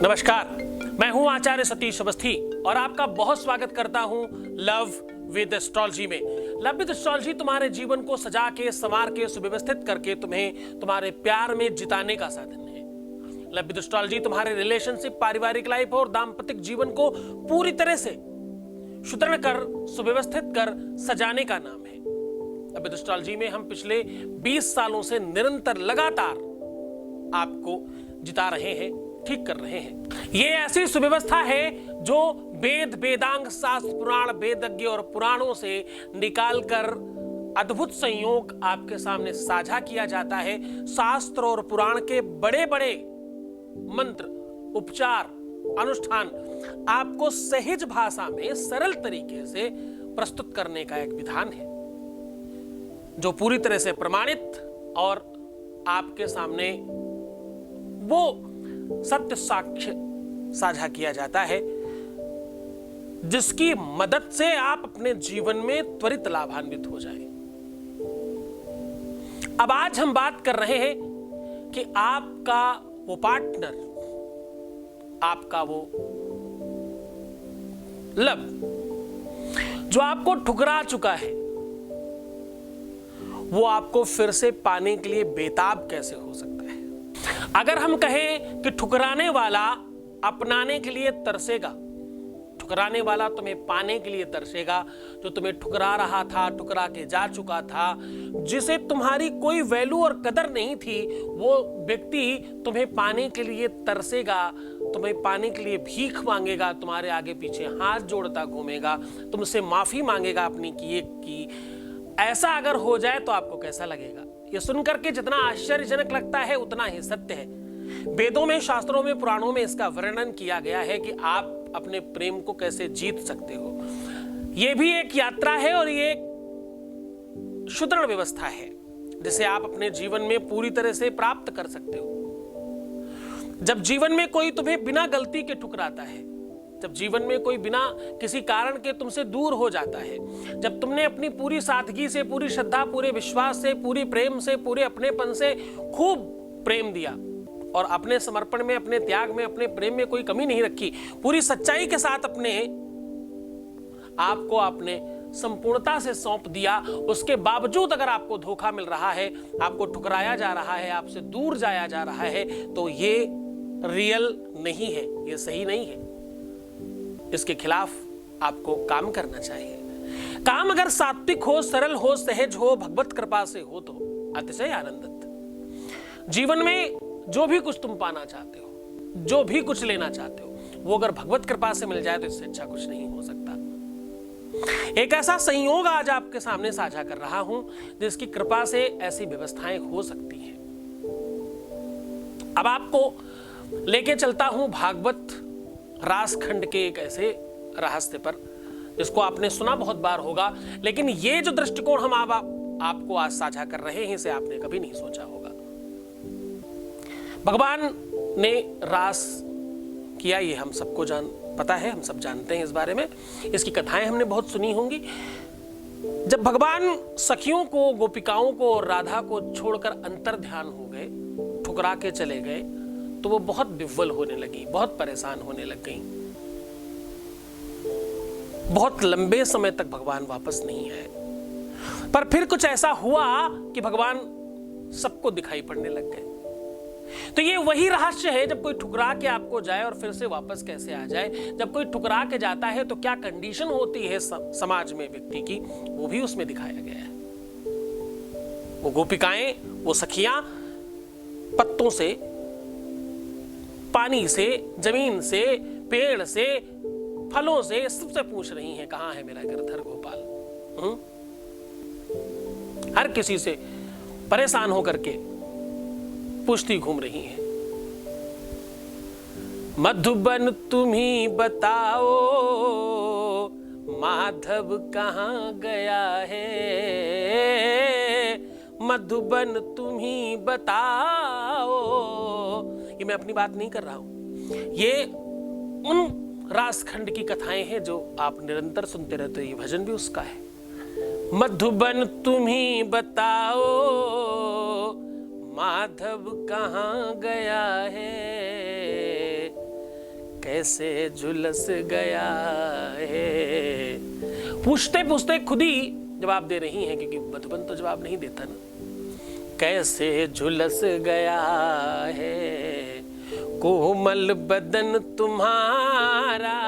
नमस्कार, मैं हूं आचार्य सतीश अवस्थी और आपका बहुत स्वागत करता हूं लव विद एस्ट्रोलॉजी में। लव विद एस्ट्रोलॉजी तुम्हारे जीवन को सजा के, संवार के, सुव्यवस्थित करके तुम्हें तुम्हारे प्यार में जिताने का साधन है। लव विद एस्ट्रोलॉजी तुम्हारे रिलेशनशिप, पारिवारिक लाइफ और दाम्पत्य जीवन को पूरी तरह से सुदृढ़ कर, सुव्यवस्थित कर सजाने का नाम है। लव विद एस्ट्रोलॉजी में हम पिछले 20 सालों से निरंतर लगातार आपको जिता रहे हैं, ठीक कर रहे हैं। ये ऐसी सुव्यवस्था है जो वेद, वेदांग, शास्त्र, पुराण, वेदज्ञ और पुराणों से निकालकर अद्भुत संयोग आपके सामने साझा किया जाता है। शास्त्र और पुराण के बड़े बड़े मंत्र, उपचार, अनुष्ठान आपको सहज भाषा में सरल तरीके से प्रस्तुत करने का एक विधान है जो पूरी तरह से प्रमाणित और आपके सामने वो सत्य साक्ष्य साझा किया जाता है जिसकी मदद से आप अपने जीवन में त्वरित लाभान्वित हो जाएं। अब आज हम बात कर रहे हैं कि आपका वो पार्टनर, आपका वो लव जो आपको ठुकरा चुका है, वो आपको फिर से पाने के लिए बेताब कैसे हो सकता है। अगर हम कहें कि ठुकराने वाला अपनाने के लिए तरसेगा, ठुकराने वाला तुम्हें पाने के लिए तरसेगा, जो तुम्हें ठुकरा रहा था, ठुकरा के जा चुका था, जिसे तुम्हारी कोई वैल्यू और कदर नहीं थी, वो व्यक्ति तुम्हें पाने के लिए तरसेगा, तुम्हें पाने के लिए भीख मांगेगा, तुम्हारे आगे पीछे हाथ जोड़ता घूमेगा, तुमसे माफी मांगेगा अपनी किए की। ऐसा अगर हो जाए तो आपको कैसा लगेगा? ये सुनकर के जितना आश्चर्यजनक लगता है उतना ही सत्य है। वेदों में, शास्त्रों में, पुराणों में इसका वर्णन किया गया है कि आप अपने प्रेम को कैसे जीत सकते हो। यह भी एक यात्रा है और ये एक सुदृढ़ व्यवस्था है जिसे आप अपने जीवन में पूरी तरह से प्राप्त कर सकते हो। जब जीवन में कोई तुम्हें बिना गलती के ठुकराता है, जब जीवन में कोई बिना किसी कारण के तुमसे दूर हो जाता है, जब तुमने अपनी पूरी सादगी से, पूरी श्रद्धा, पूरे विश्वास से, पूरी प्रेम से, पूरे अपनेपन से खूब प्रेम दिया और अपने समर्पण में, अपने त्याग में, अपने प्रेम में कोई कमी नहीं रखी, पूरी सच्चाई के साथ अपने आपको आपने संपूर्णता से सौंप दिया, उसके बावजूद अगर आपको धोखा मिल रहा है, आपको ठुकराया जा रहा है, आपसे दूर जाया जा रहा है, तो ये रियल नहीं है, ये सही नहीं है। इसके खिलाफ आपको काम करना चाहिए। काम अगर सात्विक हो, सरल हो, सहज हो, भगवत कृपा से हो तो अतिशय आनंदित। जीवन में जो भी कुछ तुम पाना चाहते हो, जो भी कुछ लेना चाहते हो, वो अगर भगवत कृपा से मिल जाए तो इससे अच्छा कुछ नहीं हो सकता। एक ऐसा संयोग आज आपके सामने साझा कर रहा हूं जिसकी कृपा से ऐसी व्यवस्थाएं हो सकती हैं। अब आपको लेके चलता हूं भागवत रासखंड के एक ऐसे रहस्य पर जिसको आपने सुना बहुत बार होगा, लेकिन ये जो दृष्टिकोण हम आपको आज साझा कर रहे हैं इसे आपने कभी नहीं सोचा होगा। भगवान ने रास किया, ये हम सबको पता है, हम सब जानते हैं इस बारे में, इसकी कथाएं हमने बहुत सुनी होंगी। जब भगवान सखियों को, गोपिकाओं को और राधा को छोड़कर अंतर ध्यान हो गए, ठुकरा के चले गए, तो वो बहुत विह्वल होने लगी, बहुत परेशान होने लग गई। बहुत लंबे समय तक भगवान वापस नहीं आए, पर फिर कुछ ऐसा हुआ कि भगवान सबको दिखाई पड़ने लग गए। तो ये वही रहस्य है, जब कोई ठुकरा के आपको जाए और फिर से वापस कैसे आ जाए। जब कोई ठुकरा के जाता है तो क्या कंडीशन होती है समाज में व्यक्ति की, वो भी उसमें दिखाया गया है। वो गोपिकाएं, वो सखियां पत्तों से, पानी से, जमीन से, पेड़ से, फलों से, सबसे पूछ रही हैं कहां है मेरा गिरधर गोपाल। हर किसी से परेशान होकर के पूछती घूम रही हैं। मधुबन तुम ही बताओ माधव कहां गया है, मधुबन तुम ही बताओ। ये मैं अपनी बात नहीं कर रहा हूं, ये उन रासखंड की कथाएं हैं जो आप निरंतर सुनते रहते हो। ये भजन भी उसका है। मधुबन तुम ही बताओ माधव कहाँ गया है, कैसे झुलस गया है। पूछते पूछते खुद ही जवाब दे रही हैं, क्योंकि मधुबन तो जवाब नहीं देता ना। कैसे झुलस गया है कोमल बदन तुम्हारा।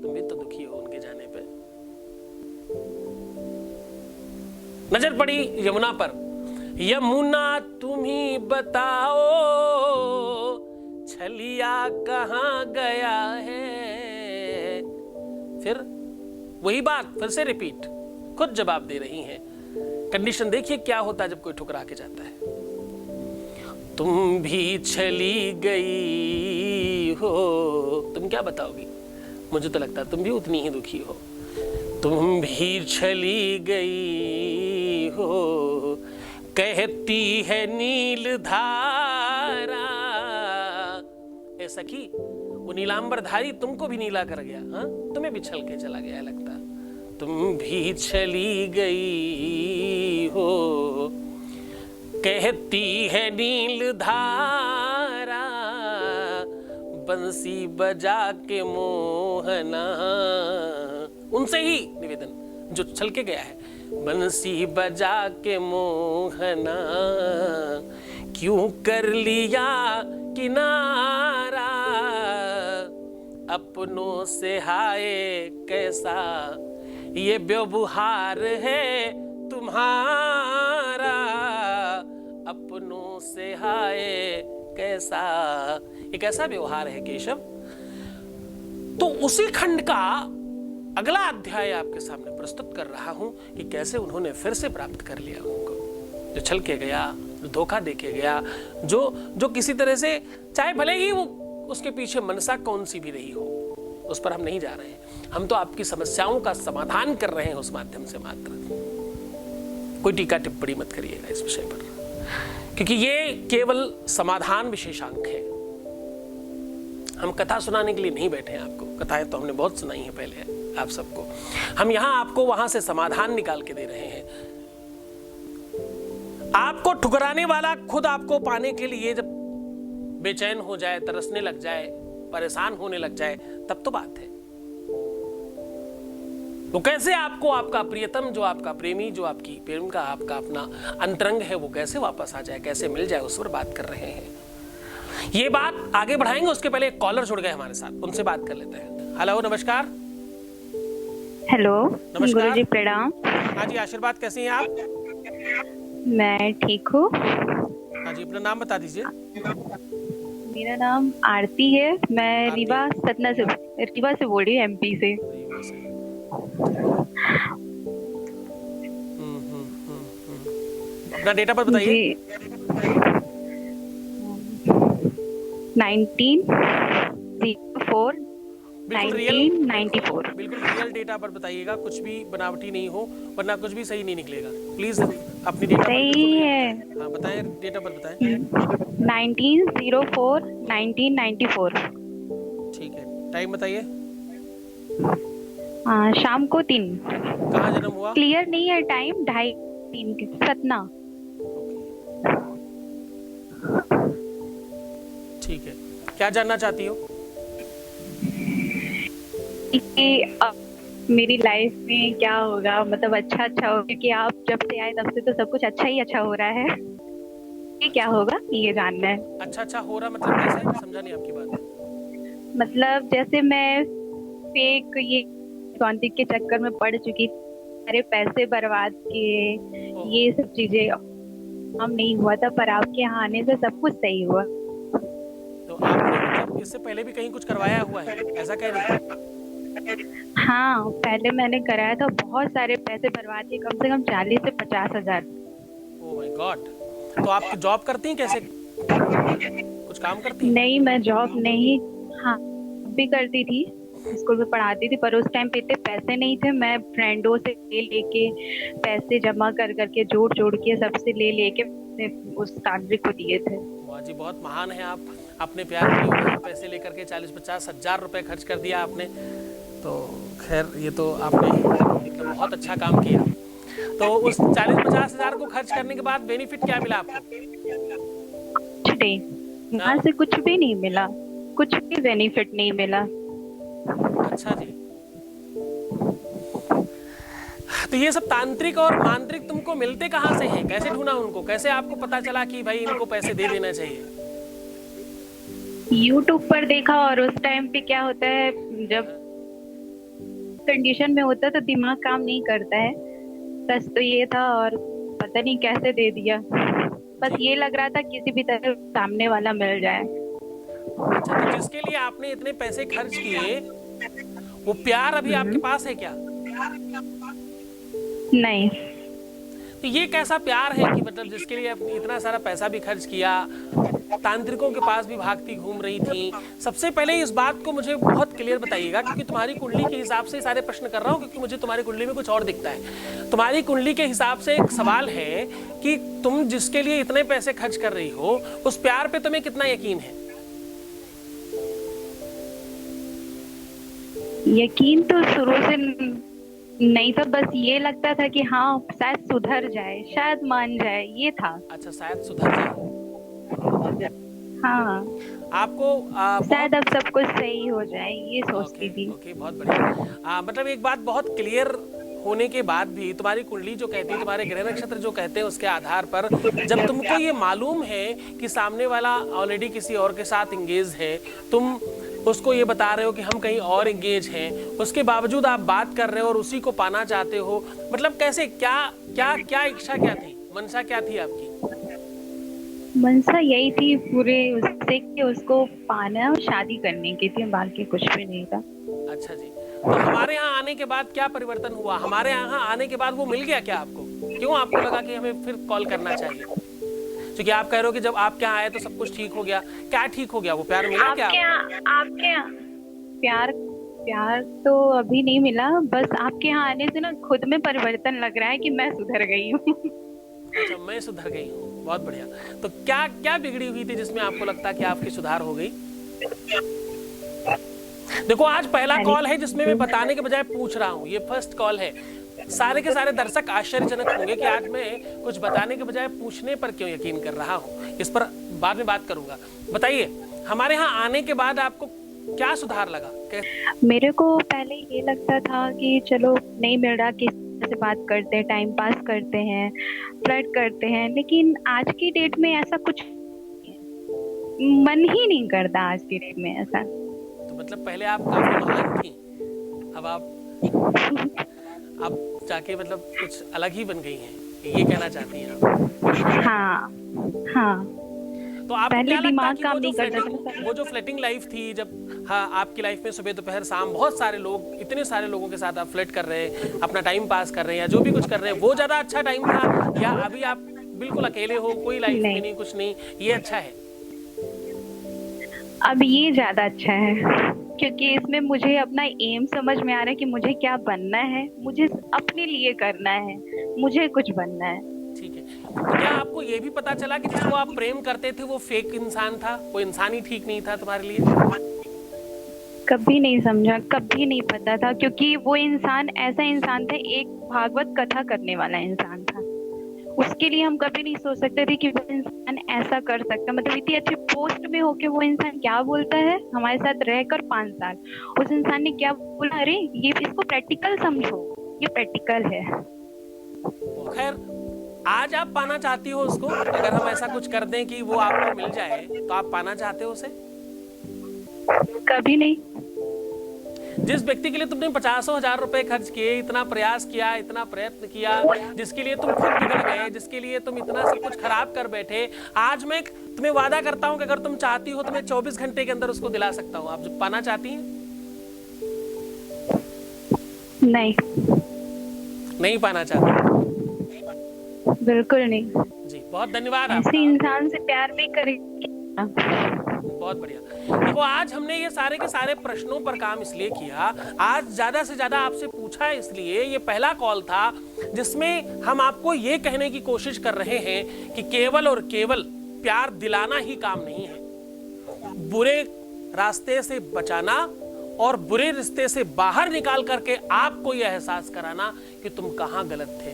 तुम भी तो दुखी हो उनके जाने पे। नजर पड़ी यमुना पर। यमुना तुम ही बताओ छलिया कहाँ गया है। फिर वही बात फिर से रिपीट, खुद जवाब दे रही हैं। कंडीशन देखिए क्या होता है जब कोई ठुकरा के जाता है। तुम भी चली गई हो, तुम क्या बताओगी? मुझे तो लगता है तुम भी उतनी ही दुखी हो। तुम भी चली गई हो कहती है नील धारा। ए सखी, वो नीलांबर धारी तुमको भी नीला कर गया, हाँ? तुम्हें भी छल के चला गया लगता। तुम भी चली गई हो कहती है नील धारा। बंसी बजा के मोहना, उनसे ही निवेदन जो छल के गया है। बंसी बजा के मोहना क्यों कर लिया किनारा। अपनों से हाय कैसा ये व्यवहार है तुम्हारा। अपनों से हाय कैसा, एक ऐसा व्यवहार है केशव। तो उसी खंड का अगला अध्याय आपके सामने प्रस्तुत कर रहा हूं कि कैसे उन्होंने फिर से प्राप्त कर लिया उनको। जो छल के गया, जो धोखा दे के गया, जो किसी तरह से, चाहे भले ही वो उसके पीछे मनसा कौन सी भी रही हो, उस पर हम नहीं जा रहे हैं। हम तो आपकी समस्याओं का समाधान कर रहे हैं उस माध्यम से मात्र। कोई टीका टिप्पणी मत करिएगा इस विषय पर, क्योंकि ये केवल समाधान विशेषांक है। हम कथा सुनाने के लिए नहीं बैठे हैं आपको। कथाएं तो हमने बहुत सुनाई है पहले आप सबको। हम यहां आपको वहां से समाधान निकाल के दे रहे हैं। आपको ठुकराने वाला खुद आपको पाने के लिए जब बेचैन हो जाए, तरसने लग जाए, परेशान होने लग जाए, तब तो बात है। तो कैसे आपको आपका प्रियतम, जो आपका प्रेमी, जो आपकी प्रेम का आपका अपना अंतरंग है, वो कैसे वापस आ जाए, कैसे मिल जाए, उस पर बात कर रहे हैं। ये बात आगे बढ़ाएंगे, उसके पहले एक कॉलर जुड़ गए हमारे साथ, उनसे बात कर लेते हैं। हेलो, नमस्कार। हेलो, नमस्कार गुरुजी प्रणाम। हाँ जी, आशीर्वाद, कैसी हैं आप? मैं ठीक हूँ। हाँ जी, अपना नाम बता दीजिए। मेरा नाम आरती है। मैं आरती। रीवा से बोल रही हूँ, एमपी से। अपना डेटा पर बताइए। 1994। बिल्कुल रियल डेटा पर बताइएगा, कुछ भी बनावटी नहीं हो, वरना कुछ भी सही नहीं निकलेगा। प्लीज अपनी डेटा सही है। हाँ बताएं, डेटा पर बताएं। 1904 ठीक है, टाइम बताइए। शाम को 3। कहाँ जन्म हुआ? क्लियर नहीं है टाइम। 2:30 के सतना। ठीक है, क्या जानना चाहती हो? मेरी लाइफ में क्या होगा, मतलब अच्छा हो, क्योंकि आप जब से आए तब से तो सब कुछ अच्छा ही अच्छा हो रहा है। ये क्या होगा ये जानना है। अच्छा हो रहा मतलब कैसे? समझा नहीं आपकी बात। मतलब जैसे मैं फेक ये कॉन्टेक्ट के चक्कर में पड़ चुकी, सारे पैसे बर्बाद किए, ये सब चीजें हम नहीं हुआ था, पर आपके यहाँ आने से सब कुछ सही हुआ। तो आपने मतलब इससे पहले भी कहीं कुछ करवाया हुआ है, ऐसा कह रही हैं? हाँ, पहले मैंने कराया था, बहुत सारे पैसे बर्बाद किए, कम से कम 40 से 50 हजार। Oh my God. तो आप जॉब करती हैं कैसे? कुछ काम करती हैं? नहीं, मैं जॉब नहीं, हाँ भी करती थी, स्कूल में पढ़ाती थी, पर उस टाइम पे इतने पैसे नहीं थे। मैं फ्रेंडों से लेके पैसे जमा कर करके जोड़ के सबसे लेके उस तांत्रिक को दिए थे। वाह जी, बहुत महान है आप। अपने प्यार के लिए पैसे लेकर के 40-50 हजार रुपए खर्च कर दिया आपने। तो खैर, ये तो आपने एकदम बहुत अच्छा काम किया। तो उस 40-50 हजार को खर्च करने के बाद बेनिफिट क्या मिला आपको? वहाँ से कुछ भी नहीं मिला, कुछ भी बेनिफिट नहीं मिला। अच्छा जी, तो ये सब तांत्रिक और मांत्रिक तुमको मिलते कहाँ से हैं? कैसे ढूंढा उनको? कैसे आपको पता चला कि भाई इनको पैसे दे देना चाहिए? यूट्यूब पर देखा, और उस टाइम पे क्या होता है, जब कंडीशन में होता है तो दिमाग काम नहीं करता है। सच तो ये था, और पता नहीं कैसे दे दिया। बस जी। ये लग रहा था किसी भी तरह सामने वाला मिल जाए। अच्छा, तो जिसके लिए आपने इतने पैसे खर्च किए, वो प्यार अभी आपके पास है क्या? नहीं। तो ये कैसा प्यार है कि मतलब जिसके लिए आपने इतना सारा पैसा भी खर्च किया, तांत्रिकों के पास भी भागती घूम रही थी? सबसे पहले इस बात को मुझे बहुत क्लियर बताइएगा, क्योंकि तुम्हारी कुंडली के हिसाब से सारे प्रश्न कर रहा हूँ, क्योंकि मुझे तुम्हारी कुंडली में कुछ और दिखता है। तुम्हारी कुंडली के हिसाब से एक सवाल है कि तुम जिसके लिए इतने पैसे खर्च कर रही हो, उस प्यार पे तुम्हें कितना यकीन है? यकीन तो शुरू से नहीं था, बस ये लगता था कि हाँ शायद सुधर जाए, शायद मान जाए, ये था। अच्छा, शायद सुधर जाए। हाँ, आपको शायद अब सब कुछ सही हो जाए, ये सोचती थी। ओके, बहुत बढ़िया। मतलब एक बात बहुत क्लियर होने के बाद भी तुम्हारी कुंडली जो कहती है, तुम्हारे ग्रह नक्षत्र जो कहते हैं, उसके आधार पर जब तुमको ये मालूम है कि सामने वाला ऑलरेडी किसी और के साथ इंगेज है, तुम उसको ये बता रहे हो कि हम कहीं और इंगेज हैं, उसके बावजूद आप बात कर रहे हो और उसी को पाना चाहते हो, मतलब कैसे, क्या क्या क्या इच्छा क्या थी, मनसा क्या थी आपकी? मनसा यही थी पूरे उससे कि उसको पाना और शादी करने की थी, बाकी कुछ भी नहीं था। अच्छा जी, तो हमारे यहाँ आने के बाद क्या परिवर्तन हुआ? हमारे यहाँ आने के बाद वो मिल गया क्या आपको? क्यों आपको लगा कि हमें फिर कॉल करना चाहिए? क्योंकि आप कह रहे हो कि जब आप यहाँ आए तो सब कुछ ठीक हो गया। क्या ठीक हो गया? वो प्यार मिला क्या? आपके यहाँ प्यार प्यार तो अभी नहीं मिला, बस आपके यहाँ आने से ना खुद में परिवर्तन लग रहा है कि मैं सुधर गई हूँ। अच्छा, मैं सुधर गई हूँ, बहुत बढ़िया। तो क्या क्या बिगड़ी हुई थी जिसमें आपको लगता कि आपकी सुधार हो गई? देखो, आज पहला कॉल है जिसमें मैं बताने के बजाय पूछ रहा हूँ, ये फर्स्ट कॉल है। सारे के सारे दर्शक आश्चर्यजनक होंगे कि आज मैं कुछ बताने के बजाय पूछने पर क्यों यकीन कर रहा हूँ। इस पर बाद में बात करूंगा। बताइए, हमारे यहाँ आने के बाद आपको क्या सुधार लगा? मेरे को पहले ये लगता था कि चलो नहीं मिल रहा, किसी से बात करते हैं, टाइम पास करते हैं, फ्लर्ट करते हैं, लेकिन आज की डेट में ऐसा कुछ मन ही नहीं करता। आज की डेट में ऐसा, तो मतलब पहले आप काफी महान थी, अब जाके मतलब कुछ अलग ही बन गई हैं, ये कहना चाहती हैं आप? हाँ हाँ। तो आप पहले क्या लगता दिमाग कि काम नहीं करता था। वो जो फ्लर्टिंग लाइफ थी, जब हाँ आपकी लाइफ में सुबह दोपहर शाम बहुत सारे लोग, इतने सारे लोगों के साथ आप फ्लर्ट कर रहे हैं, अपना टाइम पास कर रहे हैं या जो भी कुछ कर रहे हैं, वो ज्यादा अच्छा टाइम था, या अभी आप बिल्कुल अकेले हो, कोई लाइफ में नहीं, कुछ नहीं, ये अच्छा है? अब ये ज्यादा अच्छा है, क्योंकि इसमें मुझे अपना एम समझ में आ रहा है कि मुझे क्या बनना है, मुझे अपने लिए करना है, मुझे कुछ बनना है। ठीक है, तो क्या आपको ये भी पता चला कि जिसको आप प्रेम करते थे वो फेक इंसान था, वो इंसान ही ठीक नहीं था तुम्हारे लिए? कभी नहीं समझा, कभी नहीं पता था, क्योंकि वो इंसान ऐसा इंसान था, एक भागवत कथा करने वाला इंसान था। उसके लिए हम कभी नहीं सोच सकते थे कि वो इंसान ऐसा कर सकता, मतलब इतनी अच्छी पोस्ट में होके वो इंसान क्या बोलता है, हमारे साथ रहकर 5 साल उस इंसान ने क्या बोला, अरे ये इसको प्रैक्टिकल समझो, ये प्रैक्टिकल है। खैर, आज आप पाना चाहती हो उसको? अगर हम ऐसा कुछ कर दें कि वो आपको मिल जाए, तो आप पाना चाहते हो उसे? कभी नहीं। जिस व्यक्ति के लिए तुमने 50,000 रुपए खर्च किए, इतना प्रयास किया, इतना प्रयत्न किया, जिसके लिए तुम खुद बिगड़ गए, जिसके लिए तुम इतना सब कुछ खराब कर बैठे, आज मैं तुम्हें वादा करता हूं कि अगर तुम चाहती हो तो मैं 24 घंटे के अंदर उसको दिला सकता हूं। आप जो पाना चाहती हैं? नहीं, नहीं पाना चाहती? बिल्कुल नहीं जी, बहुत धन्यवाद। ऐसे इंसान से प्यार भी करेगी। बहुत बढ़िया। देखो, आज हमने ये सारे के सारे प्रश्नों पर काम इसलिए किया, आज ज्यादा से ज्यादा आपसे पूछा इसलिए, ये पहला कॉल था जिसमें हम आपको ये कहने की कोशिश कर रहे हैं कि केवल और केवल प्यार दिलाना ही काम नहीं है, बुरे रास्ते से बचाना और बुरे रिश्ते से बाहर निकाल करके आपको यह एहसास कराना कि तुम कहां गलत थे।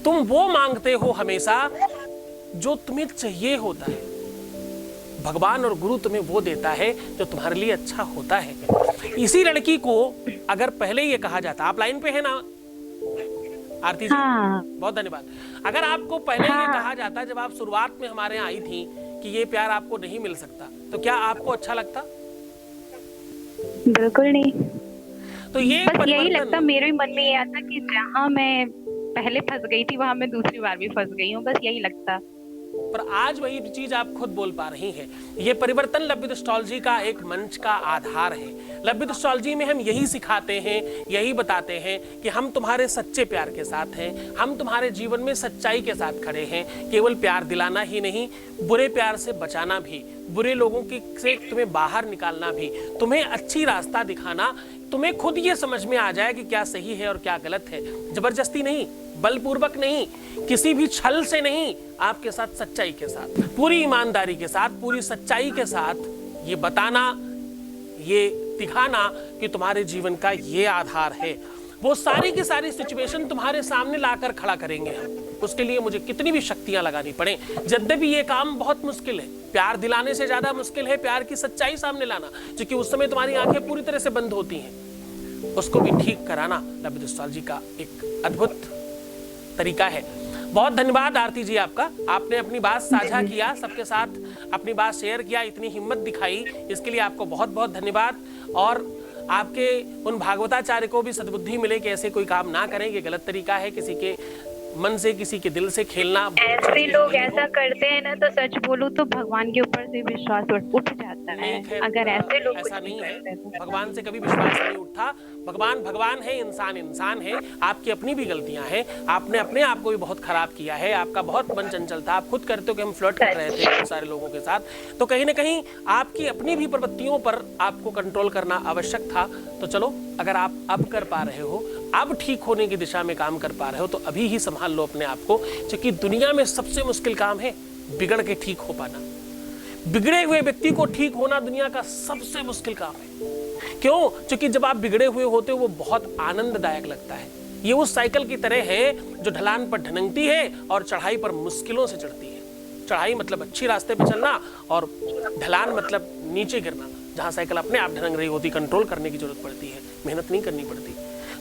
तुम वो मांगते हो हमेशा जो तुम्हें चाहिए होता है, भगवान और गुरु तुम्हें वो देता है जो तुम्हारे लिए अच्छा होता है। इसी लड़की को अगर पहले ये कहा जाता, आप लाइन पे है ना आरती जी? हाँ। बहुत धन्यवाद। अगर आपको पहले ये कहा जाता जब आप शुरुआत में हमारे यहाँ आई थी कि ये प्यार आपको नहीं मिल सकता, तो क्या आपको अच्छा लगता? बिल्कुल नहीं। तो ये बस यही लगता, मेरे मन में ये आता कि जहाँ मैं पहले फंस गई थी वहां मैं दूसरी बार भी फंस गई हूँ, बस यही लगता। पर आज वही चीज आप खुद बोल पा रही हैं। ये परिवर्तन लभ्य एस्ट्रोलॉजी का एक मंच का आधार है। लभ्य एस्ट्रोलॉजी में हम यही सिखाते हैं, यही बताते हैं कि हम तुम्हारे सच्चे प्यार के साथ हैं, हम तुम्हारे जीवन में सच्चाई के साथ खड़े हैं। केवल प्यार दिलाना ही नहीं, बुरे प्यार से बचाना भी, बुरे लोगों की से तुम्हें बाहर निकालना भी, तुम्हें अच्छी रास्ता दिखाना, तुम्हें खुद ये समझ में आ जाए कि क्या सही है और क्या गलत है। जबरदस्ती नहीं, बलपूर्वक नहीं, किसी भी छल से नहीं, आपके साथ सच्चाई के साथ, पूरी ईमानदारी के साथ, पूरी सच्चाई के साथ ये बताना, ये दिखाना कि तुम्हारे जीवन का ये आधार है। वो सारी की सारी सिचुएशन तुम्हारे सामने लाकर खड़ा करेंगे हम। उसके लिए मुझे कितनी भी शक्तियां लगानी पड़े, यद्यपि ये काम बहुत मुश्किल है। प्यार दिलाने से ज्यादा मुश्किल है प्यार की सच्चाई सामने लाना, क्योंकि उस समय तुम्हारी आंखें पूरी तरह से बंद होती हैं। उसको भी ठीक कराना लभ्य एस्ट्रोलॉजी का एक अद्भुत तरीका है। बहुत धन्यवाद आरती जी आपका, आपने अपनी बात साझा किया, सबके साथ अपनी बात शेयर किया, इतनी हिम्मत दिखाई, इसके लिए आपको बहुत बहुत धन्यवाद। और आपके उन भागवताचार्य को भी सद्बुद्धि मिले कि ऐसे कोई काम ना करें, ये गलत तरीका है, किसी के मन से, किसी के दिल से खेलना। ऐसे लोग ऐसा करते हैं ना, तो सच बोलूं तो भगवान के ऊपर से विश्वास उठ जाता है। अगर ऐसे लोग ऐसा नहीं है, भगवान से कभी विश्वास नहीं उठता। भगवान भगवान है, इंसान इंसान है। आपकी अपनी भी गलतियां हैं, आपने अपने आप को भी बहुत खराब किया है, आपका बहुत मन चंचल था। आप खुद करते हो कि हम फ्लर्ट कर रहे थे बहुत सारे लोगों के साथ, तो कहीं ना कहीं आपकी अपनी भी प्रवृत्तियों पर आपको कंट्रोल करना आवश्यक था। तो चलो, अगर आप अब कर पा रहे हो, अब ठीक होने की दिशा में काम कर पा रहे हो, तो अभी ही संभाल लो अपने आप को, क्योंकि दुनिया में सबसे मुश्किल काम है बिगड़ के ठीक हो पाना। बिगड़े हुए व्यक्ति को ठीक होना दुनिया का सबसे मुश्किल काम है। क्यों? क्योंकि जब आप बिगड़े हुए होते हो वो बहुत आनंददायक लगता है। ये उस साइकिल की तरह है जो ढलान पर ढनकती है और चढ़ाई पर मुश्किलों से चढ़ती है। चढ़ाई मतलब अच्छी रास्ते पर चलना, और ढलान मतलब नीचे गिरना, जहां साइकिल अपने आप ढनक रही होती, कंट्रोल करने की जरूरत पड़ती है, मेहनत नहीं करनी पड़ती।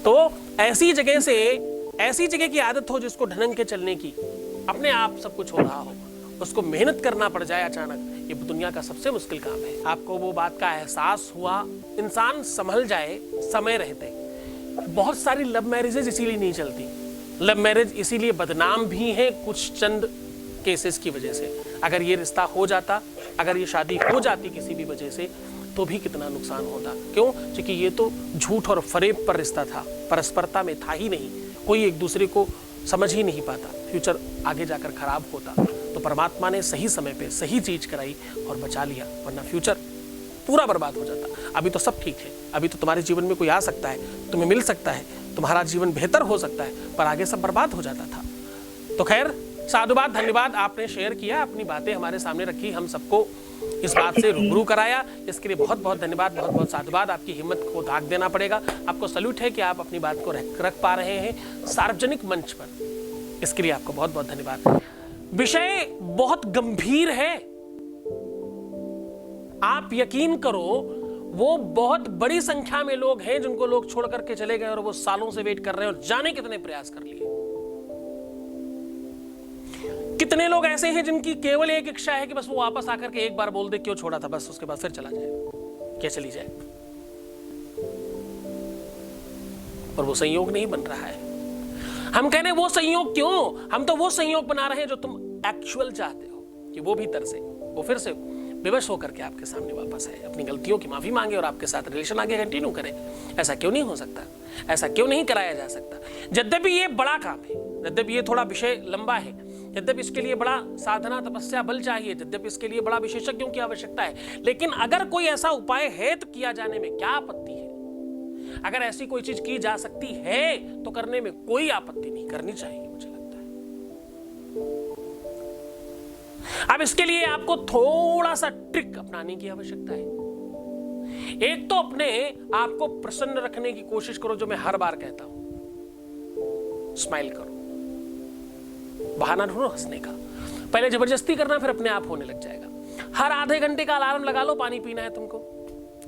तो ऐसी जगह की आदत हो जिसको ढनक के चलने की, अपने आप सब कुछ हो रहा हो, उसको मेहनत करना पड़ जाए अचानक, ये दुनिया का सबसे मुश्किल काम है। आपको वो बात का एहसास हुआ, इंसान संभल जाए समय रहते। बहुत सारी लव मैरिजेज इसीलिए नहीं चलती। लव मैरिज इसीलिए बदनाम भी है कुछ चंद केसेस की वजह से। अगर ये रिश्ता हो जाता, अगर ये शादी हो जाती किसी भी वजह से, तो भी कितना नुकसान होता। क्यों? क्योंकि ये तो झूठ और फरेब पर रिश्ता था, परस्परता में था ही नहीं, कोई एक दूसरे को समझ ही नहीं पाता, फ्यूचर आगे जाकर खराब होता। तो परमात्मा ने सही समय पे सही चीज कराई और बचा लिया, वरना फ्यूचर पूरा बर्बाद हो जाता। अभी तो सब ठीक है, अभी तो तुम्हारे जीवन में कोई आ सकता है, तुम्हें मिल सकता है, तुम्हारा जीवन बेहतर हो सकता है, पर आगे सब बर्बाद हो जाता था। तो खैर, साधुवाद, धन्यवाद, आपने शेयर किया, अपनी बातें हमारे सामने रखी, हम सबको इस बात से रूबरू कराया, इसके लिए बहुत बहुत धन्यवाद, बहुत बहुत साधुवाद। आपकी हिम्मत को दाग देना पड़ेगा, आपको सल्यूट है कि आप अपनी बात को रख पा रहे हैं सार्वजनिक मंच पर, इसके लिए आपको बहुत बहुत धन्यवाद। विषय बहुत गंभीर है, आप यकीन करो, वो बहुत बड़ी संख्या में लोग हैं जिनको लोग छोड़ करके चले गए और वो सालों से वेट कर रहे हैं और जाने कितने प्रयास कर लिए। कितने लोग ऐसे हैं जिनकी केवल एक इच्छा है कि बस वो वापस आकर के एक बार बोल दे क्यों छोड़ा था, बस उसके बाद फिर चला जाए, क्या चली जाए, पर वो संयोग नहीं बन रहा है। हम कह रहे हैं वो संयोग क्यों? हम तो वो संयोग बना रहे हैं जो तुम एक्चुअल चाहते हो, कि वो भीतर से वो फिर से विवश होकर के आपके सामने वापस है, अपनी गलतियों की माफी मांगे और आपके साथ रिलेशन आगे कंटिन्यू करे। ऐसा क्यों नहीं हो सकता? ऐसा क्यों नहीं कराया जा सकता? यद्यपि ये बड़ा काम है, यद्यपि ये थोड़ा विषय लंबा है, यद्यपि इसके लिए बड़ा साधना तपस्या बल चाहिए, यद्यपि इसके लिए बड़ा विशेषज्ञों की आवश्यकता है, लेकिन अगर कोई ऐसा उपाय है तो किया जाने में क्या आपत्ति है? अगर ऐसी कोई चीज की जा सकती है तो करने में कोई आपत्ति नहीं, करनी चाहिए, मुझे लगता है। अब इसके लिए आपको थोड़ा सा ट्रिक अपनाने की आवश्यकता है। एक तो अपने आप को प्रसन्न रखने की कोशिश करो, जो मैं हर बार कहता हूं, स्माइल करो, बहाना ढूंढो हंसने का। पहले जबरदस्ती करना, फिर अपने आप होने लग जाएगा। हर आधे घंटे का अलार्म लगा लो, पानी पीना है तुमको।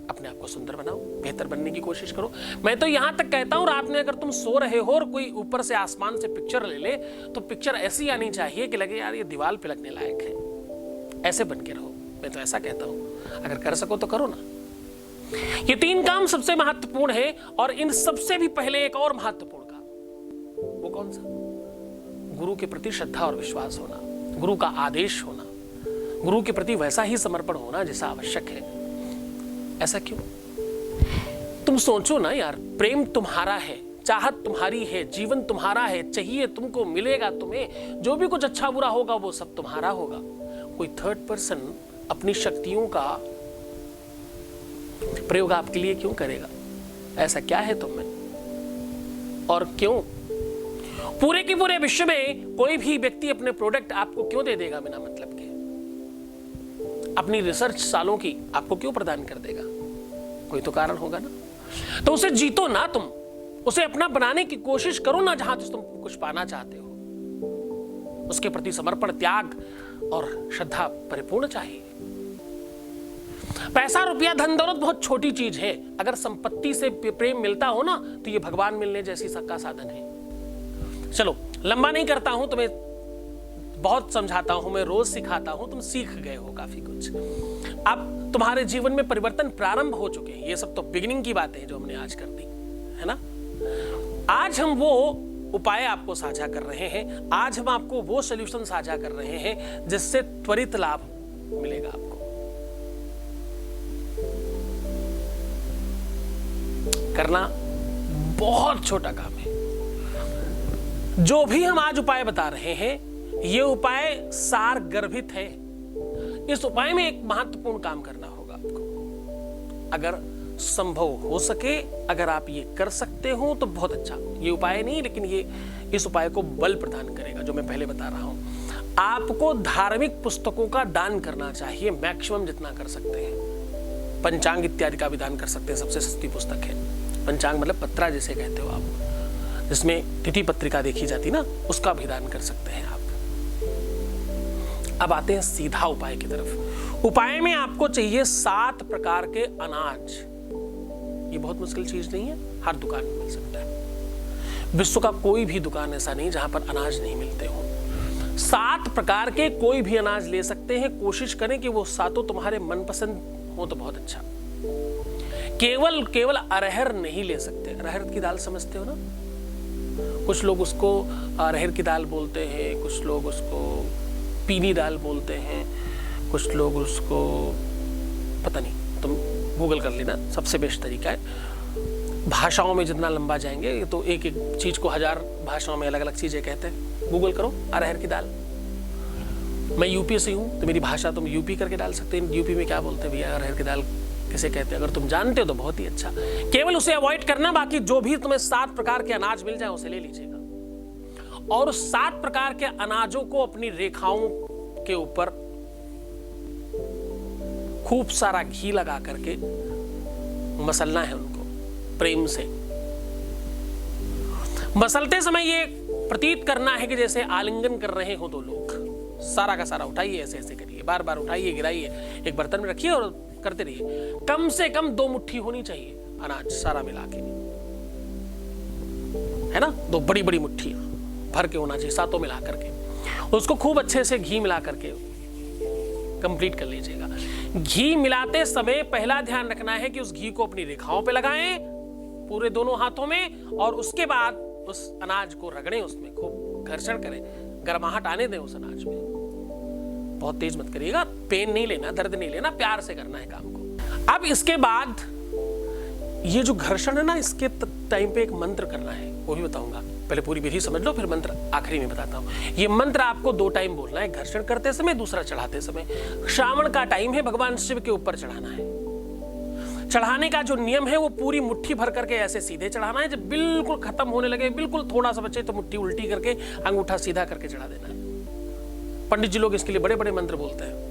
अपने आप को सुंदर बनाओ, बेहतर बनने की कोशिश करो। मैं तो यहां तक कहता हूं, रात में अगर तुम सो रहे हो और कोई ऊपर से आसमान से पिक्चर ले ले, तो पिक्चर ऐसी आनी चाहिए कि लगे यार ये दीवार पे लगने लायक है। ऐसे बन के रहो, मैं तो ऐसा कहता हूं। अगर कर सको तो करो ना। ये 3 काम सबसे महत्वपूर्ण है। और इन सबसे भी पहले एक और महत्वपूर्ण काम, वो कौन सा? गुरु के प्रति श्रद्धा और विश्वास होना, गुरु का आदेश होना, गुरु के प्रति वैसा ही समर्पण होना जैसा आवश्यक है। ऐसा क्यों? तुम सोचो ना यार, प्रेम तुम्हारा है, चाहत तुम्हारी है, जीवन तुम्हारा है, चाहिए तुमको, मिलेगा तुम्हें, जो भी कुछ अच्छा बुरा होगा वो सब तुम्हारा होगा। कोई थर्ड पर्सन अपनी शक्तियों का प्रयोग आपके लिए क्यों करेगा? ऐसा क्या है तुम में? और क्यों पूरे के पूरे विश्व में कोई भी व्यक्ति अपने प्रोडक्ट आपको क्यों दे देगा बिना मतलब के? अपनी रिसर्च सालों की आपको क्यों प्रदान कर देगा? कोई तो कारण होगा ना। तो उसे जीतो ना, तुम उसे अपना बनाने की कोशिश करो ना। जहां तुम कुछ पाना चाहते हो उसके प्रति समर्पण, त्याग और श्रद्धा परिपूर्ण चाहिए। पैसा, रुपया, धन दौलत बहुत छोटी चीज है। अगर संपत्ति से प्रेम मिलता हो ना, तो ये भगवान मिलने जैसी का साधन है। चलो लंबा नहीं करता हूं, तुम्हें बहुत समझाता हूं, मैं रोज सिखाता हूं, तुम सीख गए हो काफी कुछ। अब तुम्हारे जीवन में परिवर्तन प्रारंभ हो चुके हैं। ये सब तो बिगिनिंग की बातें हैं जो हमने आज कर दी, है ना। आज हम वो उपाय आपको साझा कर रहे हैं, आज हम आपको वो सॉल्यूशन साझा कर रहे हैं जिससे त्वरित लाभ मिलेगा आपको। करना बहुत छोटा काम है। जो भी हम आज उपाय बता रहे हैं, ये उपाय सार गर्भित है। इस उपाय में एक महत्वपूर्ण काम करना होगा आपको। अगर संभव हो सके, अगर आप ये कर सकते हो तो बहुत अच्छा। ये उपाय नहीं, लेकिन ये इस उपाय को बल प्रदान करेगा जो मैं पहले बता रहा हूं। आपको धार्मिक पुस्तकों का दान करना चाहिए, मैक्सिमम जितना कर सकते हैं। पंचांग इत्यादि का भी दान कर सकते हैं, सबसे सस्ती पुस्तक है। पंचांग मतलब पत्रा जिसे कहते हो आप, जिसमें तिथि पत्रिका देखी जाती ना, उसका भी दान कर सकते हैं आप। अब आते हैं सीधा उपाय की तरफ। उपाय में आपको चाहिए 7 प्रकार के अनाज। ये बहुत मुश्किल चीज नहीं है, हर दुकान में मिल सकता है। विश्व का कोई भी दुकान ऐसा नहीं जहां पर अनाज नहीं मिलते हो। 7 प्रकार के कोई भी अनाज ले सकते हैं। कोशिश करें कि वो 7 तुम्हारे मनपसंद हो तो बहुत अच्छा। केवल अरहर नहीं ले सकते। अरहर की दाल समझते हो ना? कुछ लोग उसको अरहर की दाल बोलते हैं, कुछ लोग उसको पीली दाल बोलते हैं, कुछ लोग उसको पता नहीं, तुम गूगल कर लेना, सबसे बेस्ट तरीका है। भाषाओं में जितना लंबा जाएंगे तो एक एक चीज को 1000 भाषाओं में अलग अलग चीजें कहते हैं। गूगल करो अरहर की दाल। मैं यूपी से हूं तो मेरी भाषा तुम यूपी करके डाल सकते हैं। यूपी में क्या बोलते हैं भैया, अरहर की दाल किसे कहते हैं? अगर तुम जानते हो तो बहुत ही अच्छा। केवल उसे अवॉइड करना, बाकी जो भी तुम्हें 7 प्रकार के अनाज मिल जाए उसे ले लीजिएगा। और उस 7 प्रकार के अनाजों को अपनी रेखाओं के ऊपर खूब सारा घी लगा करके मसलना है उनको प्रेम से। मसलते समय ये प्रतीत करना है कि जैसे आलिंगन कर रहे हो 2 लोग। सारा का सारा उठाइए, ऐसे ऐसे करिए, बार बार उठाइए, गिराइए, एक बर्तन में रखिए और करते रहिए। कम से कम 2 मुट्ठी होनी चाहिए अनाज सारा मिला के, है ना। 2 बड़ी बड़ी मुट्ठी भर के होना चाहिए, 7 मिला करके। उसको खूब अच्छे से घी मिला करके कंप्लीट कर लीजिएगा। घी मिलाते समय पहला ध्यान रखना है कि उस घी को अपनी रेखाओं पे लगाएं पूरे दोनों हाथों में, और उसके बाद उस अनाज को रगड़ें, उसमें खूब घर्षण करें, गर्माहट आने दें उस अनाज में। बहुत तेज मत करिएगा, पेन नहीं लेना, दर्द नहीं लेना, प्यार से करना है काम को। अब इसके बाद ये जो घर्षण है ना, इसके टाइम पे एक मंत्र करना है, वो भी बताऊंगा। पहले पूरी विधि समझ लो, फिर मंत्र आखिरी में बताता हूँ। ये मंत्र आपको 2 टाइम बोलना है, घर्षण करते समय, दूसरा चढ़ाते समय। श्रावण का टाइम है, भगवान शिव के ऊपर चढ़ाना है। चढ़ाने का जो नियम है वो पूरी मुट्ठी भर करके ऐसे सीधे चढ़ाना है। जब बिल्कुल खत्म होने लगे, बिल्कुल थोड़ा सा बचे, तो मुट्ठी उल्टी करके अंगूठा सीधा करके चढ़ा देना है। पंडित जी लोग इसके लिए बड़े बड़े मंत्र बोलते हैं।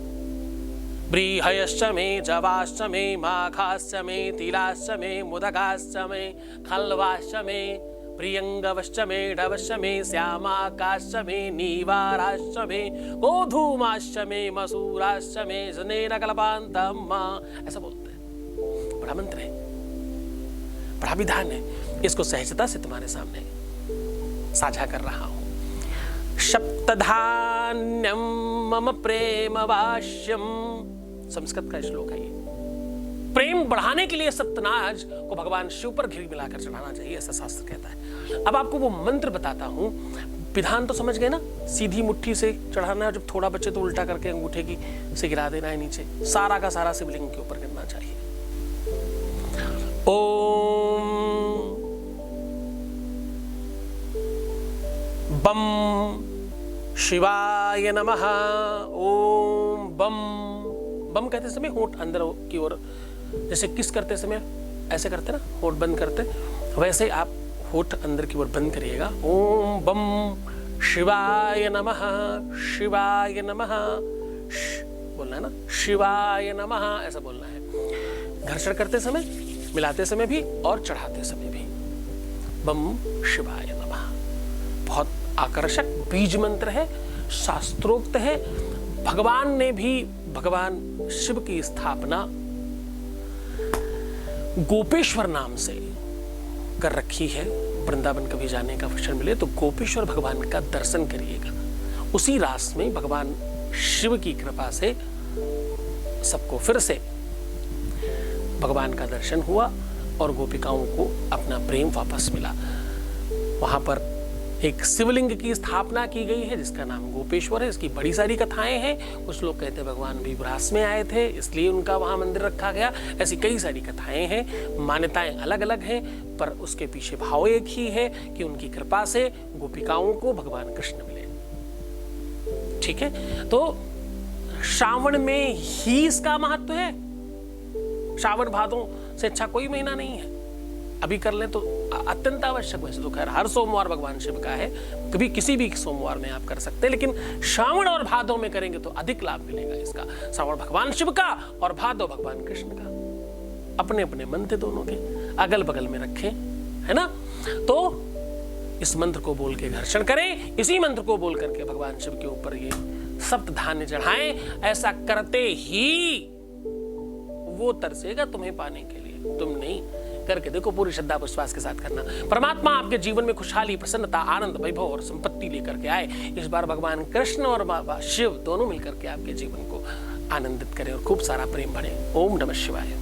बृहस्पमे, जवाष्टमे, माघाष्टमे, तिलाष्टमे, मुदगाष्टमे, खल्वाष्टमे, प्रियंगवश्च मे ढवश्च मे श्यामाकाश्च मे नीवाराश्च मे गोधूमाश्च मे मसूराश्च मे जनेन कल्पान्तम्। ऐसा बोलते हैं। बड़ा मंत्र है, बड़ा विधान है। इसको सहजता से तुम्हारे सामने साझा कर रहा हूं। सप्तधान्यम मम प्रेम वाश्यम, संस्कृत का श्लोक है ये। प्रेम बढ़ाने के लिए सप्तनाज को भगवान शिव पर घी मिलाकर चढ़ाना चाहिए, ऐसा शास्त्र कहता है। अब आपको वो मंत्र बताता हूं। विधान तो समझ गए ना? सीधी मुट्ठी से चढ़ाना है, जब थोड़ा बचे तो उल्टा करके अंगूठे की से गिरा देना है नीचे। सारा का सारा शिवलिंग के ऊपर गिरना चाहिए। ओम बम शिवाय नमः। ओम बम। बम कहते समय होठ अंदर की ओर, जैसे किस करते समय ऐसे करते ना, होठ बंद करते, वैसे आप होठ अंदर की ओर बंद करिएगा। ओम बम शिवाय नमः, शिवाय नमः, बोलना है ना, शिवाय नमः, ऐसा बोलना है। घर्षण करते समय, मिलाते समय भी और चढ़ाते समय भी। बम शिवाय नमः। बहुत आकर्षक बीज मंत्र है, शास्त्रोक्त है। भगवान ने भी भगवान शिव की स्थापना गोपेश्वर नाम से कर रखी है। वृंदावन कभी जाने का अवसर मिले तो गोपेश्वर भगवान का दर्शन करिएगा। उसी रास में भगवान शिव की कृपा से सबको फिर से भगवान का दर्शन हुआ और गोपिकाओं को अपना प्रेम वापस मिला। वहां पर एक शिवलिंग की स्थापना की गई है जिसका नाम गोपेश्वर है। इसकी बड़ी सारी कथाएं हैं। कुछ लोग कहते हैं भगवान भी विरास में आए थे इसलिए उनका वहां मंदिर रखा गया। ऐसी कई सारी कथाएं हैं, मान्यताएं अलग अलग हैं, पर उसके पीछे भाव एक ही है कि उनकी कृपा से गोपिकाओं को भगवान कृष्ण मिले। ठीक है, तो श्रावण में ही इसका महत्व है। श्रावण भादों से अच्छा कोई महीना नहीं है। अभी कर लें तो अत्यंत आवश्यक। वैसे तो खैर हर सोमवार भगवान शिव का है, कभी किसी भी सोमवार में आप कर सकते हैं, लेकिन श्रावण और भादों में करेंगे तो अधिक लाभ मिलेगा इसका। श्रावण भगवान शिव का और भादो भगवान कृष्ण का। अपने अपने मंत्र दोनों के अगल बगल में रखें, है ना। तो इस मंत्र को बोल के घर्षण करें, इसी मंत्र को बोल करके भगवान शिव के ऊपर ये सप्त धान्य चढ़ाएं। ऐसा करते ही वो तरसेगा तुम्हें पाने के लिए। तुम नहीं, करके देखो, पूरी श्रद्धा विश्वास के साथ करना। परमात्मा आपके जीवन में खुशहाली, प्रसन्नता, आनंद, वैभव और संपत्ति लेकर के आए। इस बार भगवान कृष्ण और बाबा शिव दोनों मिलकर के आपके जीवन को आनंदित करें और खूब सारा प्रेम बढ़े। ओम नमः शिवाय।